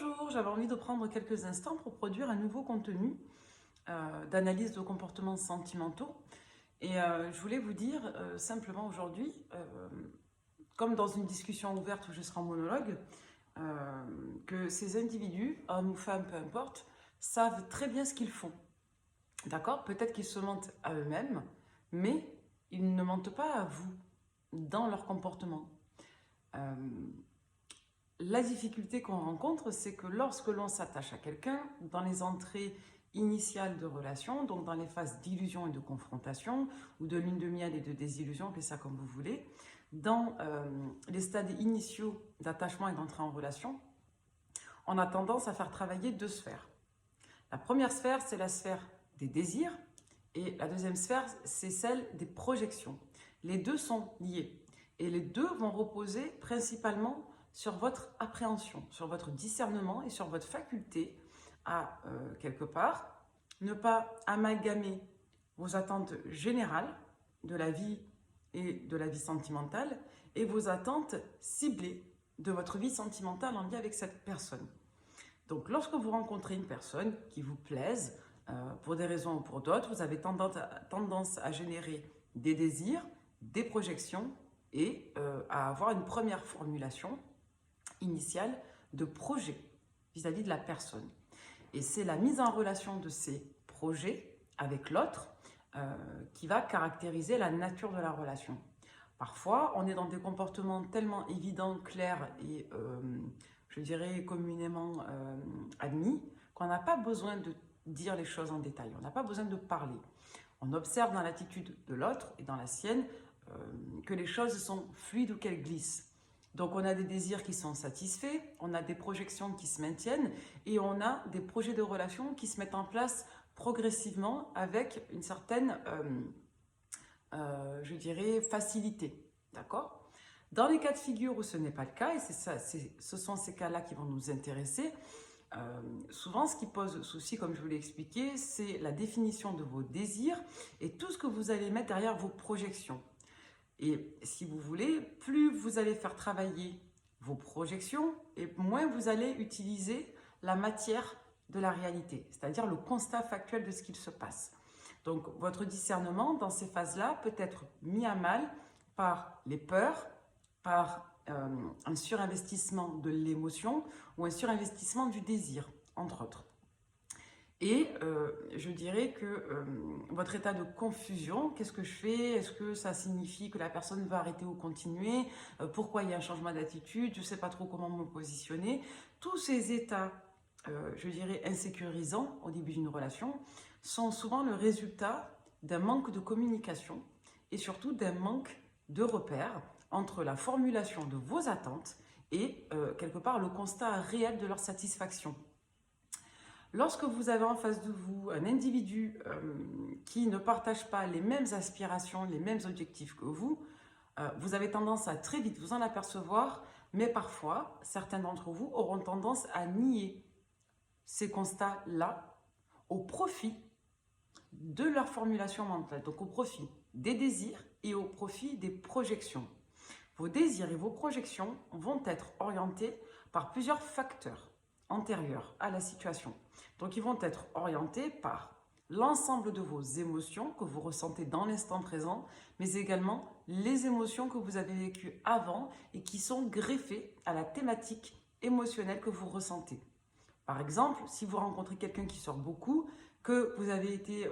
Bonjour, j'avais envie de prendre quelques instants pour produire un nouveau contenu d'analyse de comportements sentimentaux. Et je voulais vous dire simplement aujourd'hui, comme dans une discussion ouverte où je serai en monologue, que ces individus, hommes ou femmes, peu importe, savent très bien ce qu'ils font. D'accord? Peut-être qu'ils se mentent à eux-mêmes, mais ils ne mentent pas à vous dans leur comportement. Euh, La difficulté qu'on rencontre, c'est que lorsque l'on s'attache à quelqu'un, dans les entrées initiales de relation, donc dans les phases d'illusion et de confrontation, ou de lune de miel et de désillusion, appelez ça comme vous voulez, dans les stades initiaux d'attachement et d'entrée en relation, on a tendance à faire travailler deux sphères. La première sphère, c'est la sphère des désirs, et la deuxième sphère, c'est celle des projections. Les deux sont liés, et les deux vont reposer principalement sur votre appréhension, sur votre discernement et sur votre faculté à, quelque part, ne pas amalgamer vos attentes générales de la vie et de la vie sentimentale et vos attentes ciblées de votre vie sentimentale en lien avec cette personne. Donc, lorsque vous rencontrez une personne qui vous plaise, pour des raisons ou pour d'autres, vous avez tendance à générer des désirs, des projections et à avoir une première formulation initiale de projet vis-à-vis de la personne. Et c'est la mise en relation de ces projets avec l'autre qui va caractériser la nature de la relation. Parfois, on est dans des comportements tellement évidents, clairs et, je dirais, communément admis, qu'on n'a pas besoin de dire les choses en détail, on n'a pas besoin de parler. On observe dans l'attitude de l'autre et dans la sienne que les choses sont fluides ou qu'elles glissent. Donc on a des désirs qui sont satisfaits, on a des projections qui se maintiennent et on a des projets de relation qui se mettent en place progressivement avec une certaine, je dirais, facilité. D'accord? Dans les cas de figure où ce n'est pas le cas, et ce sont ces cas-là qui vont nous intéresser, souvent ce qui pose souci, comme je vous l'ai expliqué, c'est la définition de vos désirs et tout ce que vous allez mettre derrière vos projections. Et si vous voulez, plus vous allez faire travailler vos projections et moins vous allez utiliser la matière de la réalité, c'est-à-dire le constat factuel de ce qu'il se passe. Donc votre discernement dans ces phases-là peut être mis à mal par les peurs, par un surinvestissement de l'émotion ou un surinvestissement du désir, entre autres. Et je dirais que votre état de confusion, qu'est-ce que je fais? Est-ce que ça signifie que la personne va arrêter ou continuer? Pourquoi il y a un changement d'attitude? Je ne sais pas trop comment me positionner. Tous ces états, je dirais, insécurisants au début d'une relation sont souvent le résultat d'un manque de communication et surtout d'un manque de repères entre la formulation de vos attentes et quelque part le constat réel de leur satisfaction. Lorsque vous avez en face de vous un individu qui ne partage pas les mêmes aspirations, les mêmes objectifs que vous, vous avez tendance à très vite vous en apercevoir, mais parfois, certains d'entre vous auront tendance à nier ces constats-là au profit de leur formulation mentale, donc au profit des désirs et au profit des projections. Vos désirs et vos projections vont être orientés par plusieurs facteurs antérieurs à la situation. Donc, ils vont être orientés par l'ensemble de vos émotions que vous ressentez dans l'instant présent, mais également les émotions que vous avez vécues avant et qui sont greffées à la thématique émotionnelle que vous ressentez. Par exemple, si vous rencontrez quelqu'un qui sort beaucoup, que vous avez été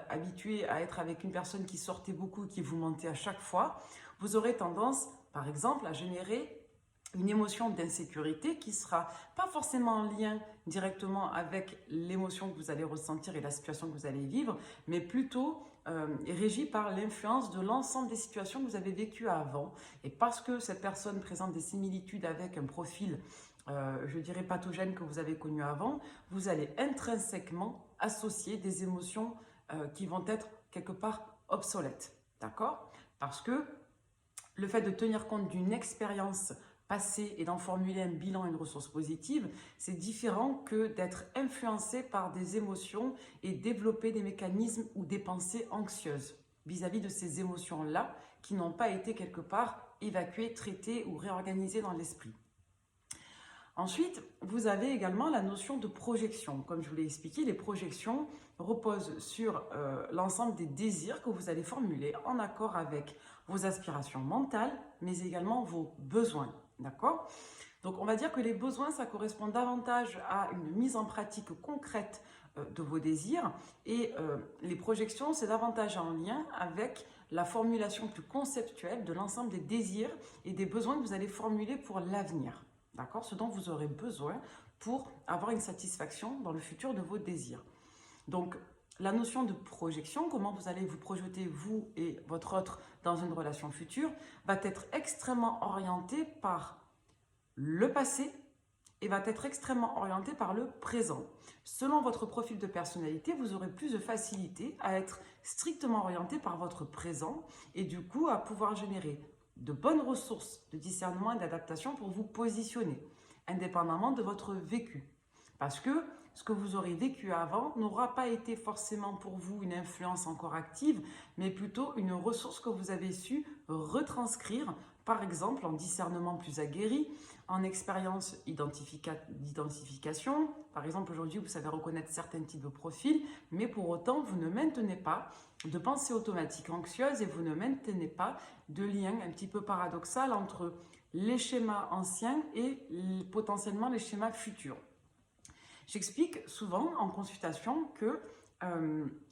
habitué à être avec une personne qui sortait beaucoup et qui vous mentait à chaque fois, vous aurez tendance, par exemple, à générer une émotion d'insécurité qui ne sera pas forcément en lien directement avec l'émotion que vous allez ressentir et la situation que vous allez vivre, mais plutôt régie par l'influence de l'ensemble des situations que vous avez vécues avant. Et parce que cette personne présente des similitudes avec un profil, je dirais, pathogène que vous avez connu avant, vous allez intrinsèquement associer des émotions qui vont être quelque part obsolètes. D'accord? Parce que le fait de tenir compte d'une expérience passée et d'en formuler un bilan, une ressource positive, c'est différent que d'être influencé par des émotions et développer des mécanismes ou des pensées anxieuses vis-à-vis de ces émotions-là qui n'ont pas été quelque part évacuées, traitées ou réorganisées dans l'esprit. Ensuite, vous avez également la notion de projection. Comme je vous l'ai expliqué, les projections reposent sur l'ensemble des désirs que vous allez formuler en accord avec vos aspirations mentales, mais également vos besoins. D'accord? Donc, on va dire que les besoins, ça correspond davantage à une mise en pratique concrète de vos désirs et les projections, c'est davantage en lien avec la formulation plus conceptuelle de l'ensemble des désirs et des besoins que vous allez formuler pour l'avenir. D'accord? Ce dont vous aurez besoin pour avoir une satisfaction dans le futur de vos désirs. Donc, la notion de projection, comment vous allez vous projeter, vous et votre autre, dans une relation future, va être extrêmement orientée par le passé et va être extrêmement orientée par le présent. Selon votre profil de personnalité, vous aurez plus de facilité à être strictement orienté par votre présent et du coup à pouvoir générer de bonnes ressources de discernement et d'adaptation pour vous positionner, indépendamment de votre vécu. Parce que ce que vous aurez vécu avant n'aura pas été forcément pour vous une influence encore active, mais plutôt une ressource que vous avez su retranscrire, par exemple en discernement plus aguerri, en expérience d'identification. Par exemple, aujourd'hui, vous savez reconnaître certains types de profils, mais pour autant, vous ne maintenez pas de pensée automatique anxieuse et vous ne maintenez pas de lien un petit peu paradoxal entre les schémas anciens et potentiellement les schémas futurs. J'explique souvent en consultation que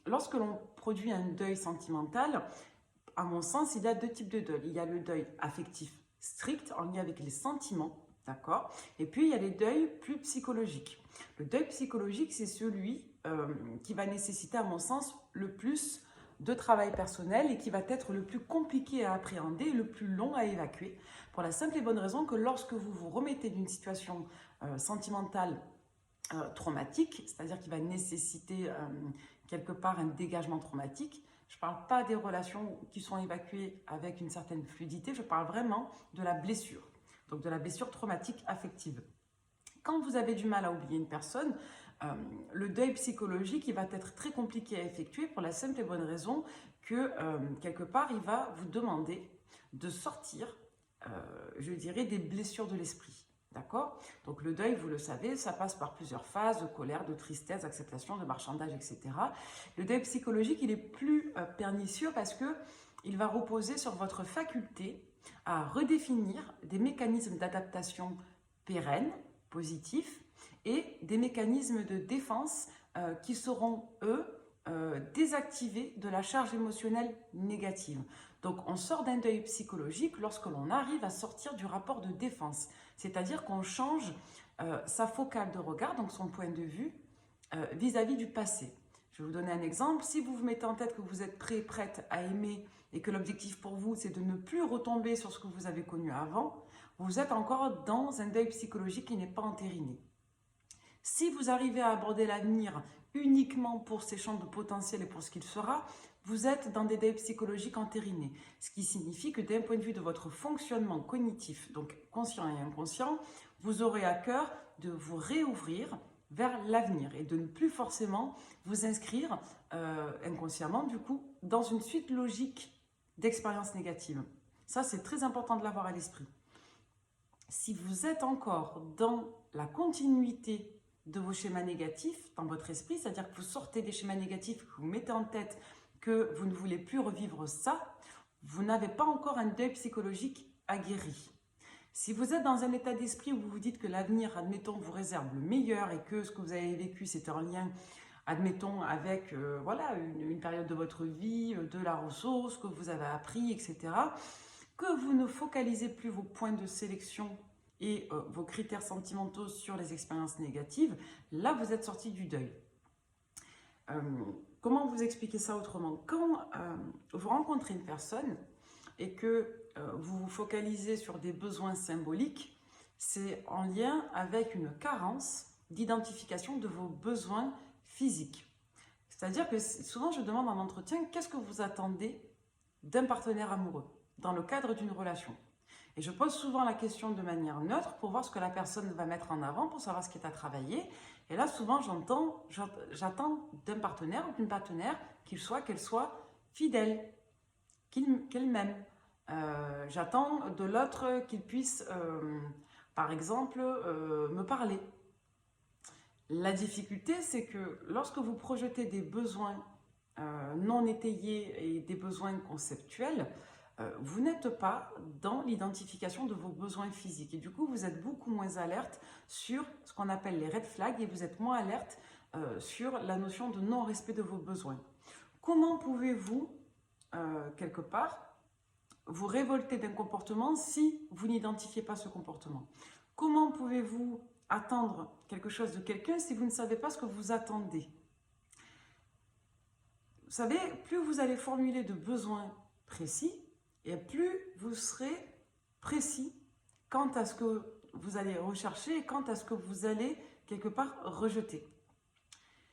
lorsque l'on produit un deuil sentimental, à mon sens, il y a deux types de deuil. Il y a le deuil affectif strict en lien avec les sentiments, d'accord? Et puis, il y a les deuils plus psychologiques. Le deuil psychologique, c'est celui qui va nécessiter, à mon sens, le plus de travail personnel et qui va être le plus compliqué à appréhender et le plus long à évacuer, pour la simple et bonne raison que lorsque vous vous remettez d'une situation sentimentale traumatique, c'est-à-dire qui va nécessiter quelque part un dégagement traumatique. Je ne parle pas des relations qui sont évacuées avec une certaine fluidité, je parle vraiment de la blessure, donc de la blessure traumatique affective. Quand vous avez du mal à oublier une personne, le deuil psychologique il va être très compliqué à effectuer pour la simple et bonne raison que quelque part il va vous demander de sortir, je dirais, des blessures de l'esprit. D'accord? Donc le deuil, vous le savez, ça passe par plusieurs phases, de colère, de tristesse, d'acceptation, de marchandage, etc. Le deuil psychologique, il est plus pernicieux parce que il va reposer sur votre faculté à redéfinir des mécanismes d'adaptation pérennes, positifs, et des mécanismes de défense qui seront, eux, désactivés de la charge émotionnelle négative. Donc, on sort d'un deuil psychologique lorsque l'on arrive à sortir du rapport de défense. C'est-à-dire qu'on change sa focale de regard, donc son point de vue, vis-à-vis du passé. Je vais vous donner un exemple. Si vous vous mettez en tête que vous êtes prêt, prête à aimer et que l'objectif pour vous, c'est de ne plus retomber sur ce que vous avez connu avant, vous êtes encore dans un deuil psychologique qui n'est pas entériné. Si vous arrivez à aborder l'avenir uniquement pour ses champs de potentiel et pour ce qu'il sera, vous êtes dans des deuils psychologiques entérinés. Ce qui signifie que d'un point de vue de votre fonctionnement cognitif, donc conscient et inconscient, vous aurez à cœur de vous réouvrir vers l'avenir et de ne plus forcément vous inscrire inconsciemment, du coup, dans une suite logique d'expériences négatives. Ça, c'est très important de l'avoir à l'esprit. Si vous êtes encore dans la continuité de vos schémas négatifs dans votre esprit, c'est-à-dire que vous sortez des schémas négatifs, que vous mettez en tête que vous ne voulez plus revivre ça, vous n'avez pas encore un deuil psychologique aguerri. Si vous êtes dans un état d'esprit où vous vous dites que l'avenir, admettons, vous réserve le meilleur et que ce que vous avez vécu, c'est en lien, admettons, avec voilà, une période de votre vie, de la ressource, que vous avez appris, etc., que vous ne focalisez plus vos points de sélection et vos critères sentimentaux sur les expériences négatives, là, vous êtes sorti du deuil. Comment vous expliquer ça autrement? Quand vous rencontrez une personne et que vous vous focalisez sur des besoins symboliques, c'est en lien avec une carence d'identification de vos besoins physiques. C'est-à-dire que souvent, je demande en entretien, qu'est-ce que vous attendez d'un partenaire amoureux dans le cadre d'une relation? Et je pose souvent la question de manière neutre pour voir ce que la personne va mettre en avant, pour savoir ce qui est à travailler. Et là, souvent, j'attends d'un partenaire ou d'une partenaire qu'elle soit fidèle, qu'elle m'aime. J'attends de l'autre qu'il puisse Par exemple, me parler. La difficulté, c'est que lorsque vous projetez des besoins non étayés et des besoins conceptuels, vous n'êtes pas dans l'identification de vos besoins physiques. Et du coup, vous êtes beaucoup moins alerte sur ce qu'on appelle les red flags et vous êtes moins alerte sur la notion de non-respect de vos besoins. Comment pouvez-vous, quelque part, vous révolter d'un comportement si vous n'identifiez pas ce comportement? Comment pouvez-vous attendre quelque chose de quelqu'un si vous ne savez pas ce que vous attendez? Vous savez, plus vous allez formuler de besoins précis, et plus vous serez précis quant à ce que vous allez rechercher et quant à ce que vous allez quelque part rejeter.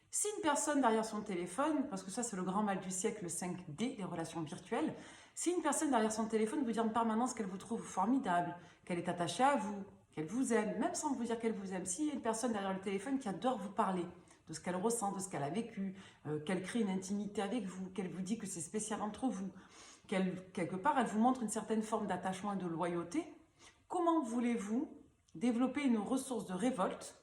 Si une personne derrière son téléphone, parce que ça c'est le grand mal du siècle, le 5D, les relations virtuelles, si une personne derrière son téléphone vous dit en permanence qu'elle vous trouve formidable, qu'elle est attachée à vous, qu'elle vous aime, même sans vous dire qu'elle vous aime, si il y a une personne derrière le téléphone qui adore vous parler de ce qu'elle ressent, de ce qu'elle a vécu, qu'elle crée une intimité avec vous, qu'elle vous dit que c'est spécial entre vous, quelque part elle vous montre une certaine forme d'attachement et de loyauté, comment voulez-vous développer une ressource de révolte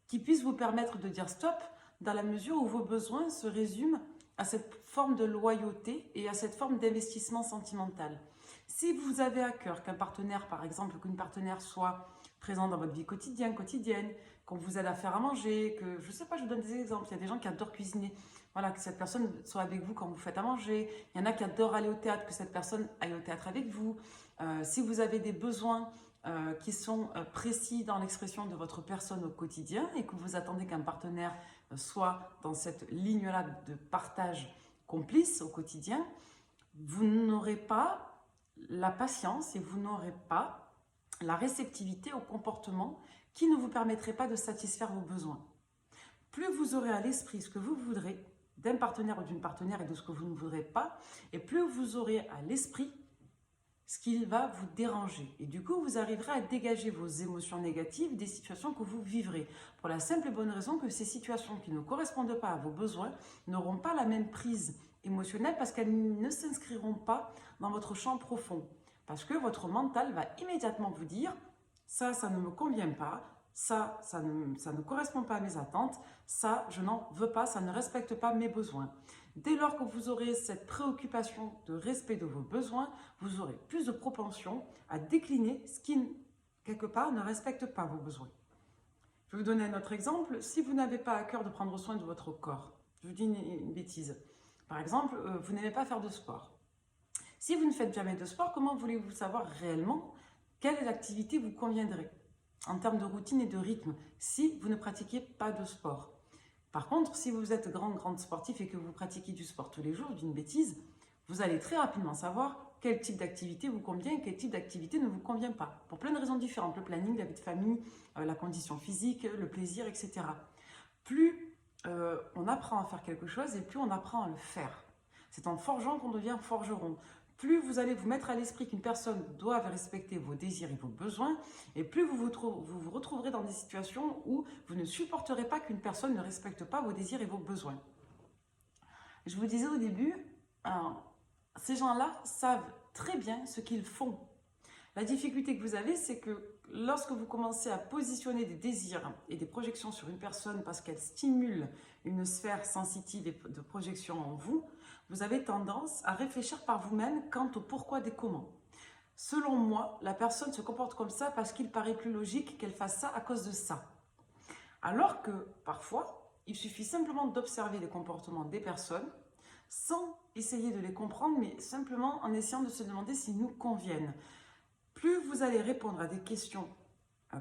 qui puisse vous permettre de dire stop dans la mesure où vos besoins se résument à cette forme de loyauté et à cette forme d'investissement sentimental? Si vous avez à cœur qu'un partenaire, par exemple, qu'une partenaire soit présente dans votre vie quotidienne, qu'on vous aide à faire à manger, que, je ne sais pas, je vous donne des exemples, il y a des gens qui adorent cuisiner, voilà, que cette personne soit avec vous quand vous faites à manger, il y en a qui adorent aller au théâtre, que cette personne aille au théâtre avec vous. Si vous avez des besoins qui sont précis dans l'expression de votre personne au quotidien et que vous attendez qu'un partenaire soit dans cette ligne-là de partage complice au quotidien, vous n'aurez pas la patience et vous n'aurez pas la réceptivité au comportement qui ne vous permettrait pas de satisfaire vos besoins. Plus vous aurez à l'esprit ce que vous voudrez d'un partenaire ou d'une partenaire et de ce que vous ne voudrez pas, et plus vous aurez à l'esprit ce qui va vous déranger. Et du coup, vous arriverez à dégager vos émotions négatives des situations que vous vivrez. Pour la simple et bonne raison que ces situations qui ne correspondent pas à vos besoins n'auront pas la même prise émotionnelle parce qu'elles ne s'inscriront pas dans votre champ profond. Parce que votre mental va immédiatement vous dire « ça ne me convient pas », ça ne correspond pas à mes attentes, ça, je n'en veux pas, ça ne respecte pas mes besoins. Dès lors que vous aurez cette préoccupation de respect de vos besoins, vous aurez plus de propension à décliner ce qui, quelque part, ne respecte pas vos besoins. Je vais vous donner un autre exemple. Si vous n'avez pas à cœur de prendre soin de votre corps, je vous dis une bêtise. Par exemple, vous n'aimez pas faire de sport. Si vous ne faites jamais de sport, comment voulez-vous savoir réellement quelle activité vous conviendrait en termes de routine et de rythme si vous ne pratiquez pas de sport? Par contre, si vous êtes grande sportif et que vous pratiquez du sport tous les jours, d'une bêtise, vous allez très rapidement savoir quel type d'activité vous convient et quel type d'activité ne vous convient pas. Pour plein de raisons différentes, le planning, la vie de famille, la condition physique, le plaisir, etc. Plus on apprend à faire quelque chose et plus on apprend à le faire. C'est en forgeant qu'on devient forgeron. Plus vous allez vous mettre à l'esprit qu'une personne doit respecter vos désirs et vos besoins, et plus vous vous retrouverez dans des situations où vous ne supporterez pas qu'une personne ne respecte pas vos désirs et vos besoins. Je vous disais au début, ces gens-là savent très bien ce qu'ils font. La difficulté que vous avez, c'est que lorsque vous commencez à positionner des désirs et des projections sur une personne parce qu'elle stimule une sphère sensitive et de projection en vous, vous avez tendance à réfléchir par vous-même quant au pourquoi des comment. Selon moi, la personne se comporte comme ça parce qu'il paraît plus logique qu'elle fasse ça à cause de ça. Alors que parfois, il suffit simplement d'observer les comportements des personnes sans essayer de les comprendre, mais simplement en essayant de se demander s'ils nous conviennent. Plus vous allez répondre à des questions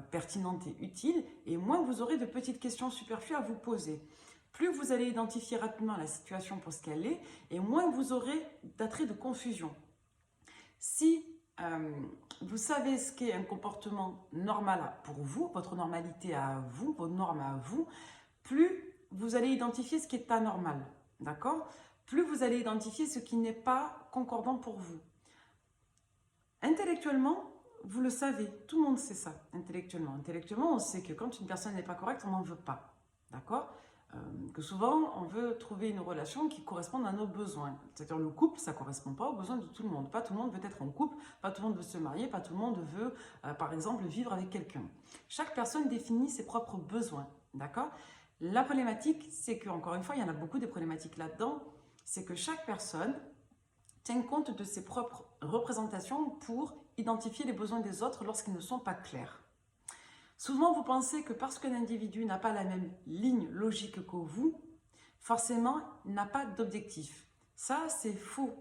pertinentes et utiles, et moins vous aurez de petites questions superflues à vous poser. Plus vous allez identifier rapidement la situation pour ce qu'elle est, et moins vous aurez d'attrait de confusion. Si vous savez ce qu'est un comportement normal pour vous, votre normalité à vous, vos normes à vous, plus vous allez identifier ce qui est anormal, d'accord? Plus vous allez identifier ce qui n'est pas concordant pour vous. Intellectuellement, vous le savez, tout le monde sait ça, intellectuellement. Intellectuellement, on sait que quand une personne n'est pas correcte, on n'en veut pas, d'accord? que souvent, on veut trouver une relation qui corresponde à nos besoins. C'est-à-dire le couple, ça ne correspond pas aux besoins de tout le monde. Pas tout le monde veut être en couple, pas tout le monde veut se marier, pas tout le monde veut, par exemple, vivre avec quelqu'un. Chaque personne définit ses propres besoins, d'accord? La problématique, c'est qu'encore une fois, il y en a beaucoup des problématiques là-dedans, c'est que chaque personne tient compte de ses propres représentations pour identifier les besoins des autres lorsqu'ils ne sont pas clairs. Souvent, vous pensez que parce qu'un individu n'a pas la même ligne logique que vous, forcément, il n'a pas d'objectif. Ça, c'est faux.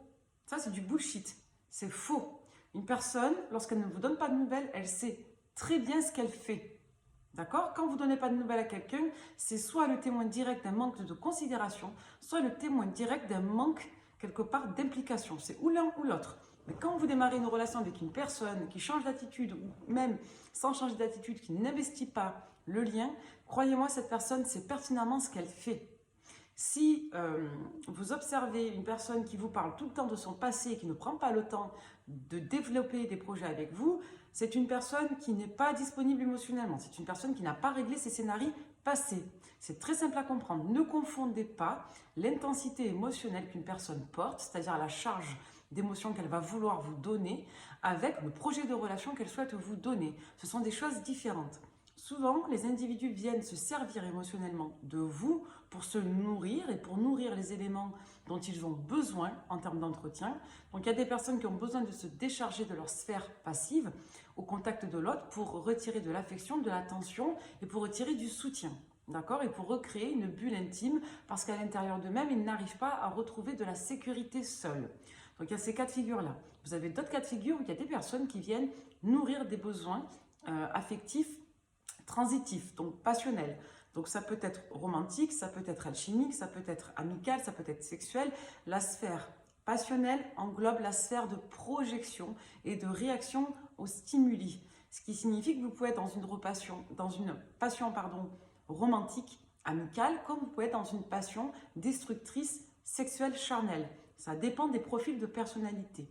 Ça, c'est du bullshit. C'est faux. Une personne, lorsqu'elle ne vous donne pas de nouvelles, elle sait très bien ce qu'elle fait. D'accord? Quand vous ne donnez pas de nouvelles à quelqu'un, c'est soit le témoin direct d'un manque de considération, soit le témoin direct d'un manque, quelque part, d'implication. C'est ou l'un ou l'autre. Mais quand vous démarrez une relation avec une personne qui change d'attitude, ou même sans changer d'attitude, qui n'investit pas le lien, croyez-moi, cette personne sait pertinemment ce qu'elle fait. Si vous observez une personne qui vous parle tout le temps de son passé et qui ne prend pas le temps de développer des projets avec vous, c'est une personne qui n'est pas disponible émotionnellement. C'est une personne qui n'a pas réglé ses scénarios passés. C'est très simple à comprendre. Ne confondez pas l'intensité émotionnelle qu'une personne porte, c'est-à-dire la charge d'émotions qu'elle va vouloir vous donner, avec le projet de relation qu'elle souhaite vous donner. Ce sont des choses différentes. Souvent, les individus viennent se servir émotionnellement de vous pour se nourrir et pour nourrir les éléments dont ils ont besoin en termes d'entretien. Donc, il y a des personnes qui ont besoin de se décharger de leur sphère passive au contact de l'autre pour retirer de l'affection, de l'attention et pour retirer du soutien. D'accord? Et pour recréer une bulle intime parce qu'à l'intérieur d'eux-mêmes, ils n'arrivent pas à retrouver de la sécurité seuls. Donc, il y a ces cas de figure-là. Vous avez d'autres cas de figure où il y a des personnes qui viennent nourrir des besoins affectifs transitifs, donc passionnels. Donc, ça peut être romantique, ça peut être alchimique, ça peut être amical, ça peut être sexuel. La sphère passionnelle englobe la sphère de projection et de réaction aux stimuli. Ce qui signifie que vous pouvez être dans une passion romantique, amicale, comme vous pouvez être dans une passion destructrice, sexuelle, charnelle. Ça dépend des profils de personnalité.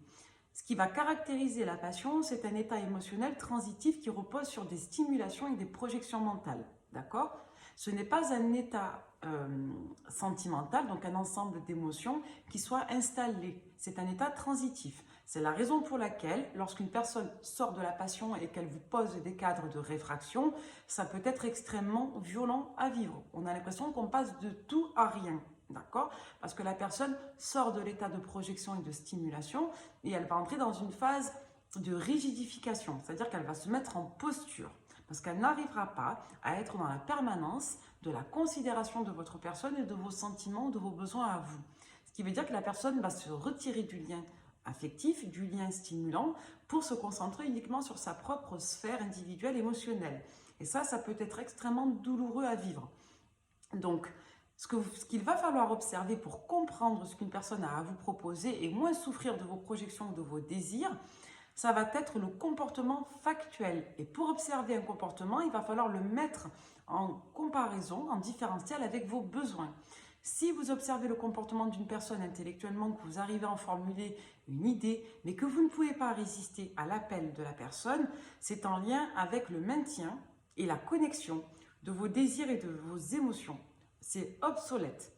Ce qui va caractériser la passion, c'est un état émotionnel transitif qui repose sur des stimulations et des projections mentales. D'accord? Ce n'est pas un état sentimental, donc un ensemble d'émotions qui soit installé. C'est un état transitif. C'est la raison pour laquelle, lorsqu'une personne sort de la passion et qu'elle vous pose des cadres de réfraction, ça peut être extrêmement violent à vivre. On a l'impression qu'on passe de tout à rien. D'accord? Parce que la personne sort de l'état de projection et de stimulation et elle va entrer dans une phase de rigidification, c'est-à-dire qu'elle va se mettre en posture parce qu'elle n'arrivera pas à être dans la permanence de la considération de votre personne et de vos sentiments, de vos besoins à vous. Ce qui veut dire que la personne va se retirer du lien affectif, du lien stimulant pour se concentrer uniquement sur sa propre sphère individuelle émotionnelle. Et ça peut être extrêmement douloureux à vivre. Donc, ce qu'il va falloir observer pour comprendre ce qu'une personne a à vous proposer et moins souffrir de vos projections ou de vos désirs, ça va être le comportement factuel. Et pour observer un comportement, il va falloir le mettre en comparaison, en différentiel avec vos besoins. Si vous observez le comportement d'une personne intellectuellement, que vous arrivez à en formuler une idée, mais que vous ne pouvez pas résister à l'appel de la personne, c'est en lien avec le maintien et la connexion de vos désirs et de vos émotions. C'est obsolète.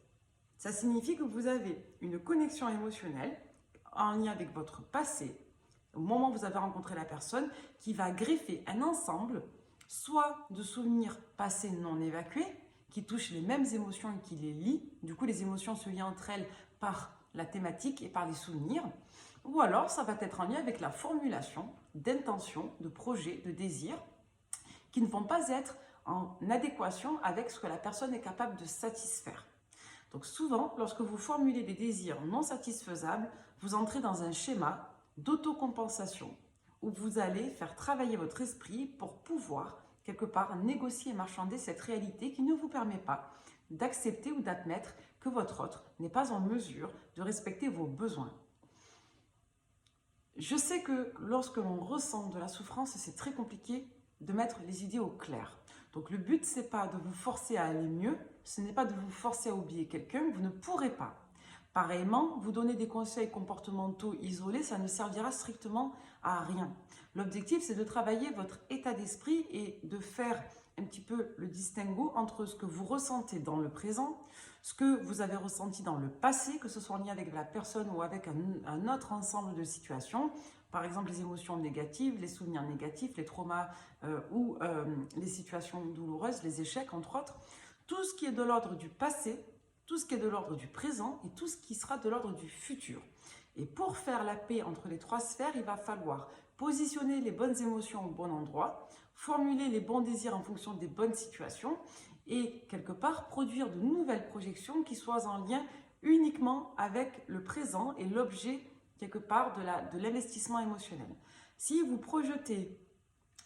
Ça signifie que vous avez une connexion émotionnelle en lien avec votre passé, au moment où vous avez rencontré la personne, qui va greffer un ensemble, soit de souvenirs passés non évacués, qui touchent les mêmes émotions et qui les lient. Du coup, les émotions se lient entre elles par la thématique et par les souvenirs. Ou alors, ça va être en lien avec la formulation d'intentions, de projets, de désirs, qui ne vont pas être en adéquation avec ce que la personne est capable de satisfaire. Donc souvent, lorsque vous formulez des désirs non satisfaisables, vous entrez dans un schéma d'autocompensation où vous allez faire travailler votre esprit pour pouvoir, quelque part, négocier et marchander cette réalité qui ne vous permet pas d'accepter ou d'admettre que votre autre n'est pas en mesure de respecter vos besoins. Je sais que lorsque l'on ressent de la souffrance, c'est très compliqué de mettre les idées au clair. Donc le but, ce n'est pas de vous forcer à aller mieux, ce n'est pas de vous forcer à oublier quelqu'un, vous ne pourrez pas. Pareillement, vous donner des conseils comportementaux isolés, ça ne servira strictement à rien. L'objectif, c'est de travailler votre état d'esprit et de faire un petit peu le distinguo entre ce que vous ressentez dans le présent, ce que vous avez ressenti dans le passé, que ce soit en lien avec la personne ou avec un autre ensemble de situations, par exemple les émotions négatives, les souvenirs négatifs, les traumas ou les situations douloureuses, les échecs entre autres, tout ce qui est de l'ordre du passé, tout ce qui est de l'ordre du présent et tout ce qui sera de l'ordre du futur. Et pour faire la paix entre les trois sphères, il va falloir positionner les bonnes émotions au bon endroit, formuler les bons désirs en fonction des bonnes situations et quelque part produire de nouvelles projections qui soient en lien uniquement avec le présent et l'objet quelque part de l'investissement émotionnel. Si vous projetez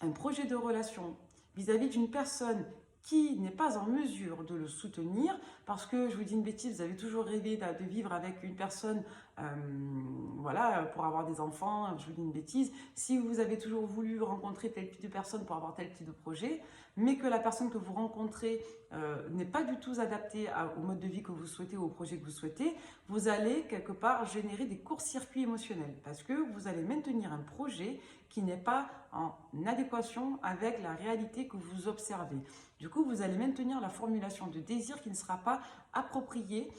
un projet de relation vis-à-vis d'une personne qui n'est pas en mesure de le soutenir, parce que, je vous dis une bêtise, vous avez toujours rêvé de vivre avec une personne, voilà, pour avoir des enfants, je vous dis une bêtise, si vous avez toujours voulu rencontrer tel type de personne pour avoir tel type de projet, mais que la personne que vous rencontrez n'est pas du tout adaptée au mode de vie que vous souhaitez ou au projet que vous souhaitez, vous allez quelque part générer des courts-circuits émotionnels, parce que vous allez maintenir un projet qui n'est pas en adéquation avec la réalité que vous observez. Du coup, vous allez maintenir la formulation de désir qui ne sera pas appropriée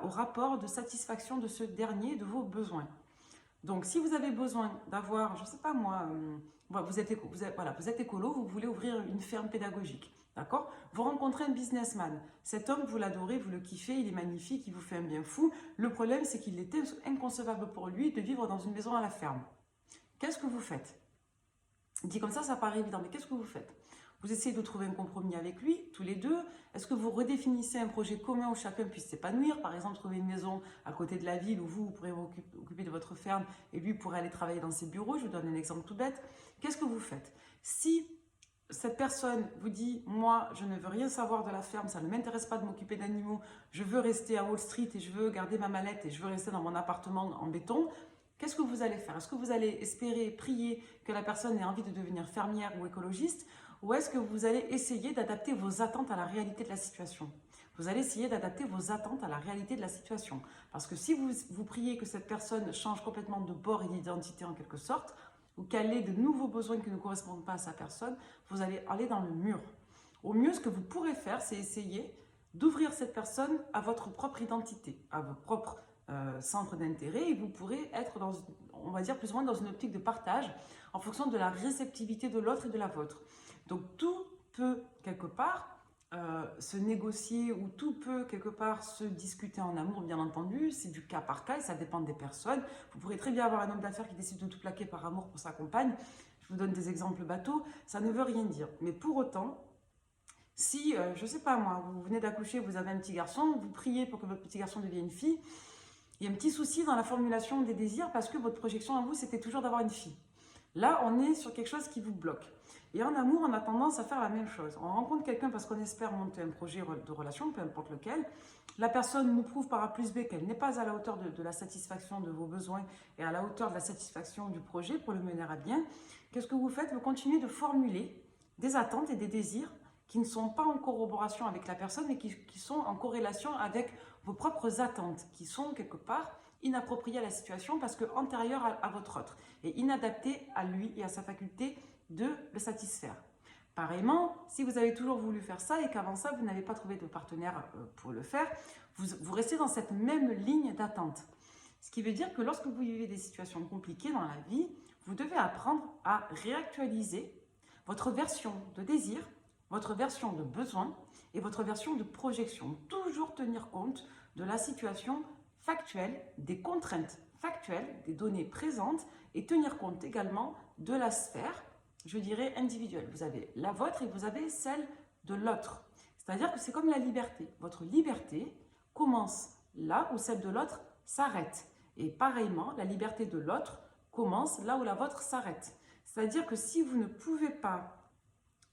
au rapport de satisfaction de ce dernier, de vos besoins. Donc, si vous avez besoin d'avoir, je ne sais pas moi, vous êtes écolo, vous voulez ouvrir une ferme pédagogique, d'accord? Vous rencontrez un businessman. Cet homme, vous l'adorez, vous le kiffez, il est magnifique, il vous fait un bien fou. Le problème, c'est qu'il était inconcevable pour lui de vivre dans une maison à la ferme. Qu'est-ce que vous faites? Dit comme ça paraît évident, mais qu'est-ce que vous faites? Vous essayez de trouver un compromis avec lui, tous les deux. Est-ce que vous redéfinissez un projet commun où chacun puisse s'épanouir? Par exemple, trouver une maison à côté de la ville où vous pourrez vous occuper de votre ferme et lui pourrait aller travailler dans ses bureaux. Je vous donne un exemple tout bête. Qu'est-ce que vous faites? Si cette personne vous dit « Moi, je ne veux rien savoir de la ferme, ça ne m'intéresse pas de m'occuper d'animaux, je veux rester à Wall Street et je veux garder ma mallette et je veux rester dans mon appartement en béton », qu'est-ce que vous allez faire? Est-ce que vous allez espérer, prier que la personne ait envie de devenir fermière ou écologiste? Ou est-ce que vous allez essayer d'adapter vos attentes à la réalité de la situation? Vous allez essayer d'adapter vos attentes à la réalité de la situation. Parce que si vous priez que cette personne change complètement de bord et d'identité en quelque sorte, ou qu'elle ait de nouveaux besoins qui ne correspondent pas à sa personne, vous allez aller dans le mur. Au mieux, ce que vous pourrez faire, c'est essayer d'ouvrir cette personne à votre propre identité, à vos propres centres d'intérêt, et vous pourrez être dans, on va dire, plus ou moins dans une optique de partage en fonction de la réceptivité de l'autre et de la vôtre. Donc tout peut quelque part se négocier ou tout peut quelque part se discuter en amour, bien entendu. C'est du cas par cas et ça dépend des personnes. Vous pourrez très bien avoir un homme d'affaires qui décide de tout plaquer par amour pour sa compagne. Je vous donne des exemples bateaux, ça ne veut rien dire. Mais pour autant, si, je ne sais pas moi, vous venez d'accoucher, vous avez un petit garçon, vous priez pour que votre petit garçon devienne une fille, il y a un petit souci dans la formulation des désirs parce que votre projection à vous, c'était toujours d'avoir une fille. Là, on est sur quelque chose qui vous bloque. Et en amour, on a tendance à faire la même chose. On rencontre quelqu'un parce qu'on espère monter un projet de relation, peu importe lequel. La personne nous prouve par A plus B qu'elle n'est pas à la hauteur de la satisfaction de vos besoins et à la hauteur de la satisfaction du projet pour le mener à bien. Qu'est-ce que vous faites? Vous continuez de formuler des attentes et des désirs qui ne sont pas en corroboration avec la personne, mais qui sont en corrélation avec vos propres attentes, qui sont quelque part inappropriées à la situation parce que antérieures à votre autre et inadaptées à lui et à sa faculté de le satisfaire. Pareillement, si vous avez toujours voulu faire ça et qu'avant ça, vous n'avez pas trouvé de partenaire pour le faire, vous restez dans cette même ligne d'attente. Ce qui veut dire que lorsque vous vivez des situations compliquées dans la vie, vous devez apprendre à réactualiser votre version de désir, votre version de besoin et votre version de projection. Toujours tenir compte de la situation factuelle, des contraintes factuelles, des données présentes et tenir compte également de la sphère, je dirais, individuelle. Vous avez la vôtre et vous avez celle de l'autre. C'est-à-dire que c'est comme la liberté. Votre liberté commence là où celle de l'autre s'arrête. Et pareillement, la liberté de l'autre commence là où la vôtre s'arrête. C'est-à-dire que si vous ne pouvez pas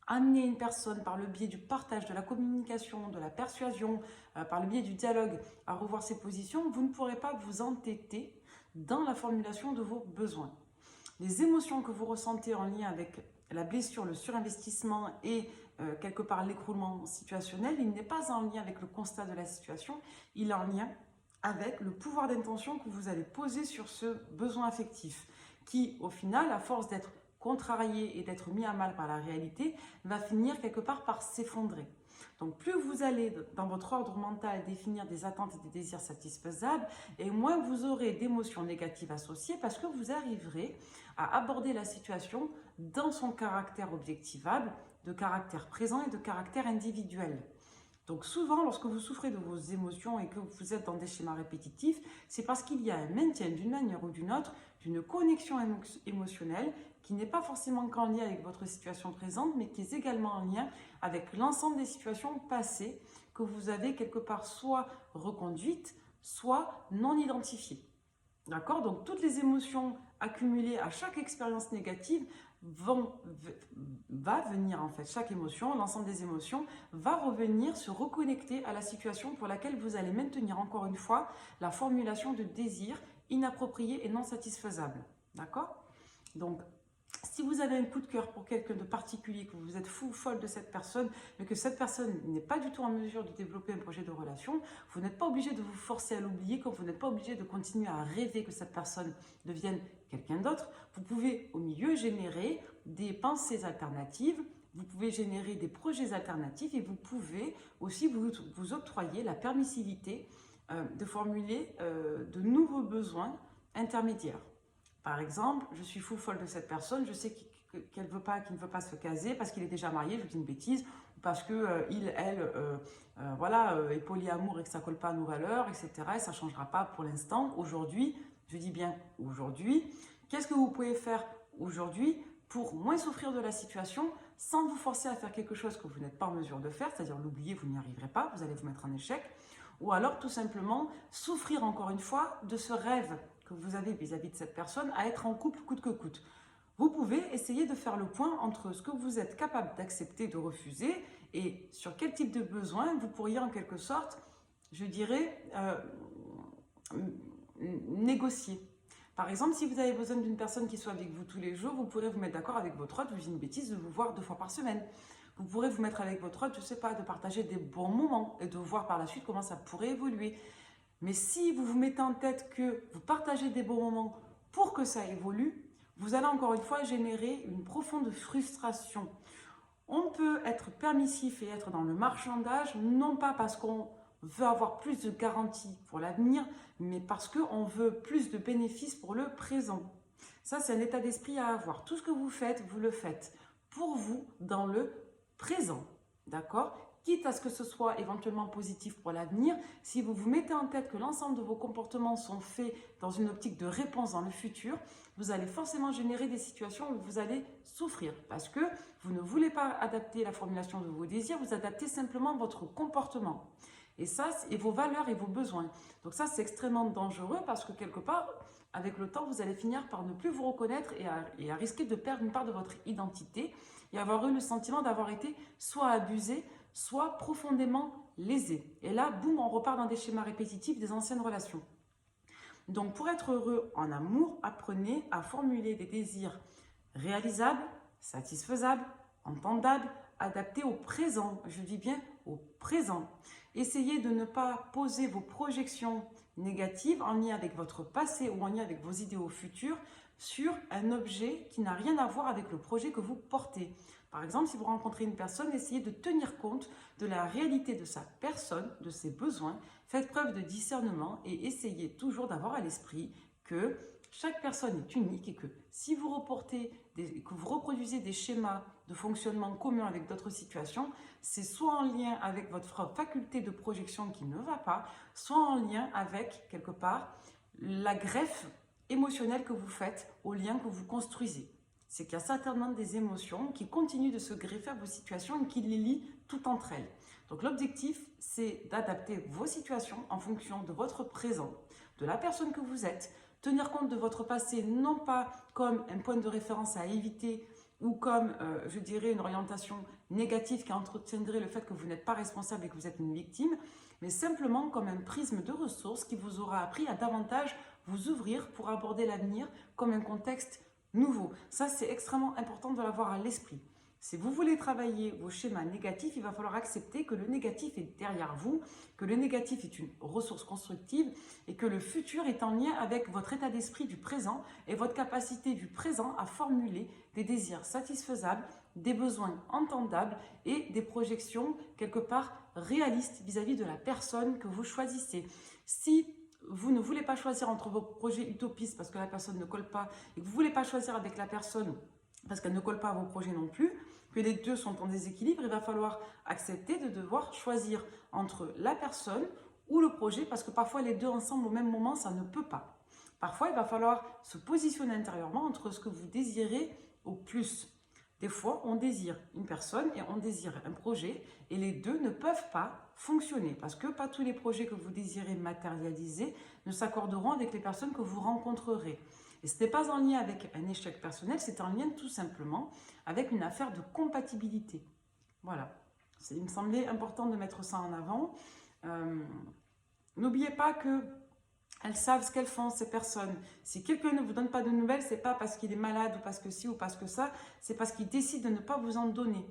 amener une personne par le biais du partage, de la communication, de la persuasion, par le biais du dialogue à revoir ses positions, vous ne pourrez pas vous entêter dans la formulation de vos besoins. Les émotions que vous ressentez en lien avec la blessure, le surinvestissement et quelque part l'écroulement situationnel, il n'est pas en lien avec le constat de la situation, il est en lien avec le pouvoir d'intention que vous allez poser sur ce besoin affectif qui, au final, à force d'être contrarié et d'être mis à mal par la réalité, va finir quelque part par s'effondrer. Donc plus vous allez dans votre ordre mental définir des attentes et des désirs satisfaisables, et moins vous aurez d'émotions négatives associées parce que vous arriverez à aborder la situation dans son caractère objectivable, de caractère présent et de caractère individuel. Donc souvent, lorsque vous souffrez de vos émotions et que vous êtes dans des schémas répétitifs, c'est parce qu'il y a un maintien d'une manière ou d'une autre, d'une connexion émotionnelle qui n'est pas forcément qu'en lien avec votre situation présente, mais qui est également en lien avec l'ensemble des situations passées que vous avez quelque part soit reconduites, soit non identifiées. D'accord? Donc toutes les émotions accumulées à chaque expérience négative va venir en fait, chaque émotion, l'ensemble des émotions va revenir se reconnecter à la situation pour laquelle vous allez maintenir encore une fois la formulation de désirs inappropriés et non satisfaisables. D'accord? Donc si vous avez un coup de cœur pour quelqu'un de particulier, que vous êtes fou ou folle de cette personne, mais que cette personne n'est pas du tout en mesure de développer un projet de relation, vous n'êtes pas obligé de vous forcer à l'oublier, comme vous n'êtes pas obligé de continuer à rêver que cette personne devienne quelqu'un d'autre. Vous pouvez au milieu générer des pensées alternatives, vous pouvez générer des projets alternatifs et vous pouvez aussi vous octroyer la permissivité de formuler de nouveaux besoins intermédiaires. Par exemple, je suis fou folle de cette personne, je sais qu'il ne veut pas se caser parce qu'il est déjà marié, je dis une bêtise, ou parce que est polyamour et que ça ne colle pas à nos valeurs, etc. Et ça ne changera pas pour l'instant. Aujourd'hui, je dis bien aujourd'hui, qu'est-ce que vous pouvez faire aujourd'hui pour moins souffrir de la situation sans vous forcer à faire quelque chose que vous n'êtes pas en mesure de faire, c'est-à-dire l'oublier, vous n'y arriverez pas, vous allez vous mettre en échec, ou alors tout simplement souffrir encore une fois de ce rêve que vous avez vis-à-vis de cette personne, à être en couple coûte que coûte. Vous pouvez essayer de faire le point entre ce que vous êtes capable d'accepter, de refuser, et sur quel type de besoin vous pourriez en quelque sorte, je dirais, négocier. Par exemple, si vous avez besoin d'une personne qui soit avec vous tous les jours, vous pourrez vous mettre d'accord avec votre hôte, je dis une bêtise, de vous voir 2 fois par semaine. Vous pourrez vous mettre avec votre hôte, je ne sais pas, de partager des bons moments et de voir par la suite comment ça pourrait évoluer. Mais si vous vous mettez en tête que vous partagez des bons moments pour que ça évolue, vous allez encore une fois générer une profonde frustration. On peut être permissif et être dans le marchandage, non pas parce qu'on veut avoir plus de garanties pour l'avenir, mais parce qu'on veut plus de bénéfices pour le présent. Ça, c'est un état d'esprit à avoir. Tout ce que vous le faites pour vous dans le présent. D'accord ? Quitte à ce que ce soit éventuellement positif pour l'avenir, si vous vous mettez en tête que l'ensemble de vos comportements sont faits dans une optique de réponse dans le futur, vous allez forcément générer des situations où vous allez souffrir parce que vous ne voulez pas adapter la formulation de vos désirs, vous adaptez simplement votre comportement. Et ça, et vos valeurs et vos besoins. Donc ça, c'est extrêmement dangereux parce que quelque part, avec le temps, vous allez finir par ne plus vous reconnaître et à risquer de perdre une part de votre identité et avoir eu le sentiment d'avoir été soit abusé, soit profondément lésé. Et là, boum, on repart dans des schémas répétitifs des anciennes relations. Donc, pour être heureux en amour, apprenez à formuler des désirs réalisables, satisfaisables, entendables, adaptés au présent. Je dis bien au présent. Essayez de ne pas poser vos projections négatives en lien avec votre passé ou en lien avec vos idéaux futurs sur un objet qui n'a rien à voir avec le projet que vous portez. Par exemple, si vous rencontrez une personne, essayez de tenir compte de la réalité de sa personne, de ses besoins. Faites preuve de discernement et essayez toujours d'avoir à l'esprit que chaque personne est unique et que si vous reproduisez des schémas de fonctionnement communs avec d'autres situations, c'est soit en lien avec votre faculté de projection qui ne va pas, soit en lien avec, quelque part, la greffe émotionnelle que vous faites au lien que vous construisez. C'est qu'il y a certainement des émotions qui continuent de se greffer à vos situations et qui les lient toutes entre elles. Donc l'objectif, c'est d'adapter vos situations en fonction de votre présent, de la personne que vous êtes, tenir compte de votre passé, non pas comme un point de référence à éviter ou comme, je dirais, une orientation négative qui entretiendrait le fait que vous n'êtes pas responsable et que vous êtes une victime, mais simplement comme un prisme de ressources qui vous aura appris à davantage vous ouvrir pour aborder l'avenir comme un contexte nouveau. Ça, c'est extrêmement important de l'avoir à l'esprit. Si vous voulez travailler vos schémas négatifs, il va falloir accepter que le négatif est derrière vous, que le négatif est une ressource constructive et que le futur est en lien avec votre état d'esprit du présent et votre capacité du présent à formuler des désirs satisfaisables, des besoins entendables et des projections quelque part réalistes vis-à-vis de la personne que vous choisissez. Si vous ne voulez pas choisir entre vos projets utopistes parce que la personne ne colle pas et que vous ne voulez pas choisir avec la personne parce qu'elle ne colle pas à vos projets non plus, que les deux sont en déséquilibre, il va falloir accepter de devoir choisir entre la personne ou le projet, parce que parfois les deux ensemble au même moment, ça ne peut pas. Parfois, il va falloir se positionner intérieurement entre ce que vous désirez au plus. Des fois, on désire une personne et on désire un projet, et les deux ne peuvent pas fonctionner, parce que pas tous les projets que vous désirez matérialiser ne s'accorderont avec les personnes que vous rencontrerez. Et ce n'est pas en lien avec un échec personnel, c'est en lien tout simplement avec une affaire de compatibilité. Voilà, il me semblait important de mettre ça en avant. N'oubliez pas qu'elles savent ce qu'elles font, ces personnes. Si quelqu'un ne vous donne pas de nouvelles, ce n'est pas parce qu'il est malade ou parce que ci ou parce que ça, c'est parce qu'il décide de ne pas vous en donner.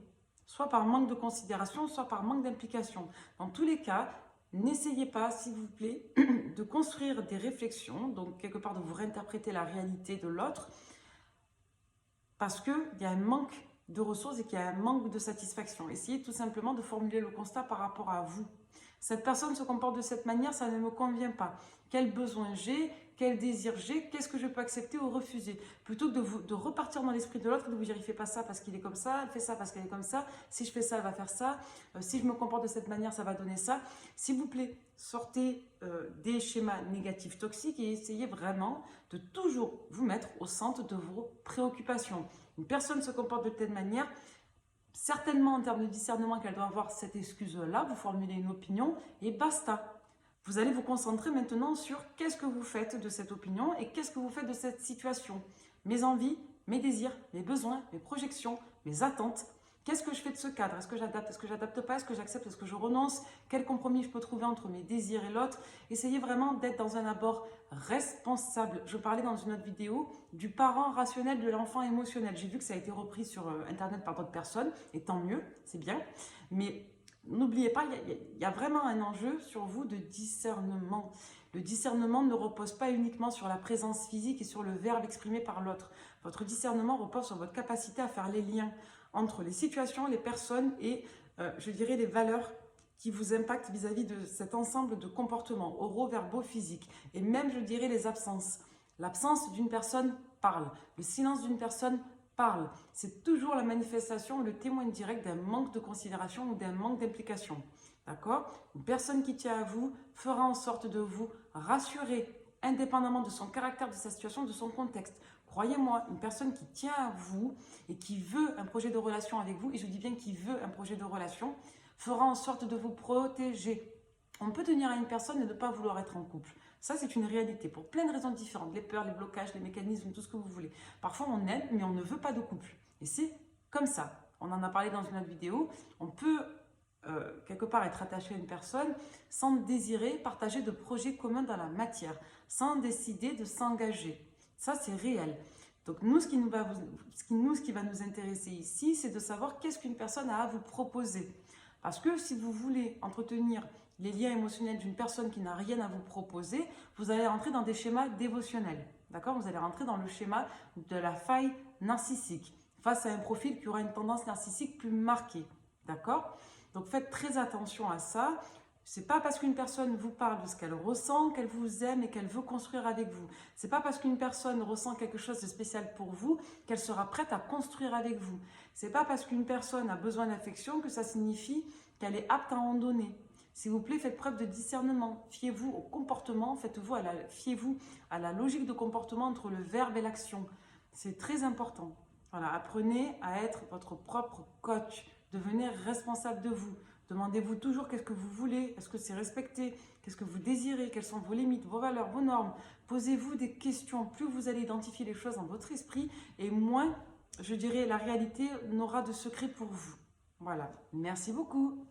Soit par manque de considération, soit par manque d'implication. Dans tous les cas, n'essayez pas, s'il vous plaît, de construire des réflexions, donc quelque part de vous réinterpréter la réalité de l'autre, parce qu'il y a un manque de ressources et qu'il y a un manque de satisfaction. Essayez tout simplement de formuler le constat par rapport à vous. Cette personne se comporte de cette manière, ça ne me convient pas. Quel besoin j'ai? Quel désir j'ai? Qu'est-ce que je peux accepter ou refuser? Plutôt que de repartir dans l'esprit de l'autre et de vous dire, il ne fait pas ça parce qu'il est comme ça, elle fait ça parce qu'elle est comme ça, si je fais ça, elle va faire ça, si je me comporte de cette manière, ça va donner ça. S'il vous plaît, sortez des schémas négatifs toxiques et essayez vraiment de toujours vous mettre au centre de vos préoccupations. Une personne se comporte de telle manière, certainement en termes de discernement qu'elle doit avoir cette excuse-là, vous formulez une opinion et basta. Vous allez vous concentrer maintenant sur qu'est-ce que vous faites de cette opinion et qu'est-ce que vous faites de cette situation. Mes envies, mes désirs, mes besoins, mes projections, mes attentes. Qu'est-ce que je fais de ce cadre? Est-ce que j'adapte? Est-ce que j'adapte pas? Est-ce que j'accepte? Est-ce que je renonce? Quel compromis je peux trouver entre mes désirs et l'autre? Essayez vraiment d'être dans un abord responsable. Je parlais dans une autre vidéo du parent rationnel de l'enfant émotionnel. J'ai vu que ça a été repris sur Internet par d'autres personnes, et tant mieux, c'est bien. Mais n'oubliez pas, il y a vraiment un enjeu sur vous de discernement. Le discernement ne repose pas uniquement sur la présence physique et sur le verbe exprimé par l'autre. Votre discernement repose sur votre capacité à faire les liens entre les situations, les personnes et, je dirais, les valeurs qui vous impactent vis-à-vis de cet ensemble de comportements oraux, verbaux, physiques. Et même, je dirais, les absences. L'absence d'une personne parle. Le silence d'une personne parle. C'est toujours la manifestation, le témoin direct d'un manque de considération ou d'un manque d'implication. D'accord? Une personne qui tient à vous fera en sorte de vous rassurer, indépendamment de son caractère, de sa situation, de son contexte. Croyez-moi, une personne qui tient à vous et qui veut un projet de relation avec vous, et je dis bien qui veut un projet de relation, fera en sorte de vous protéger. On peut tenir à une personne et ne pas vouloir être en couple. Ça, c'est une réalité pour plein de raisons différentes. Les peurs, les blocages, les mécanismes, tout ce que vous voulez. Parfois, on aime, mais on ne veut pas de couple. Et c'est comme ça. On en a parlé dans une autre vidéo. On peut quelque part être attaché à une personne sans désirer partager de projets communs dans la matière, sans décider de s'engager. Ça, c'est réel. Donc, nous, ce qui va nous intéresser ici, c'est de savoir qu'est-ce qu'une personne a à vous proposer. Parce que si vous voulez entretenir les liens émotionnels d'une personne qui n'a rien à vous proposer, vous allez rentrer dans des schémas dévotionnels. D'accord? Vous allez rentrer dans le schéma de la faille narcissique face à un profil qui aura une tendance narcissique plus marquée. D'accord? Donc, faites très attention à ça. Ce n'est pas parce qu'une personne vous parle de ce qu'elle ressent, qu'elle vous aime et qu'elle veut construire avec vous. Ce n'est pas parce qu'une personne ressent quelque chose de spécial pour vous qu'elle sera prête à construire avec vous. Ce n'est pas parce qu'une personne a besoin d'affection que ça signifie qu'elle est apte à en donner. S'il vous plaît, faites preuve de discernement. Fiez-vous au comportement, fiez-vous à la logique de comportement entre le verbe et l'action. C'est très important. Voilà, apprenez à être votre propre coach. Devenez responsable de vous. Demandez-vous toujours qu'est-ce que vous voulez, est-ce que c'est respecté, qu'est-ce que vous désirez, quelles sont vos limites, vos valeurs, vos normes. Posez-vous des questions. Plus vous allez identifier les choses dans votre esprit et moins, je dirais, la réalité n'aura de secret pour vous. Voilà, merci beaucoup.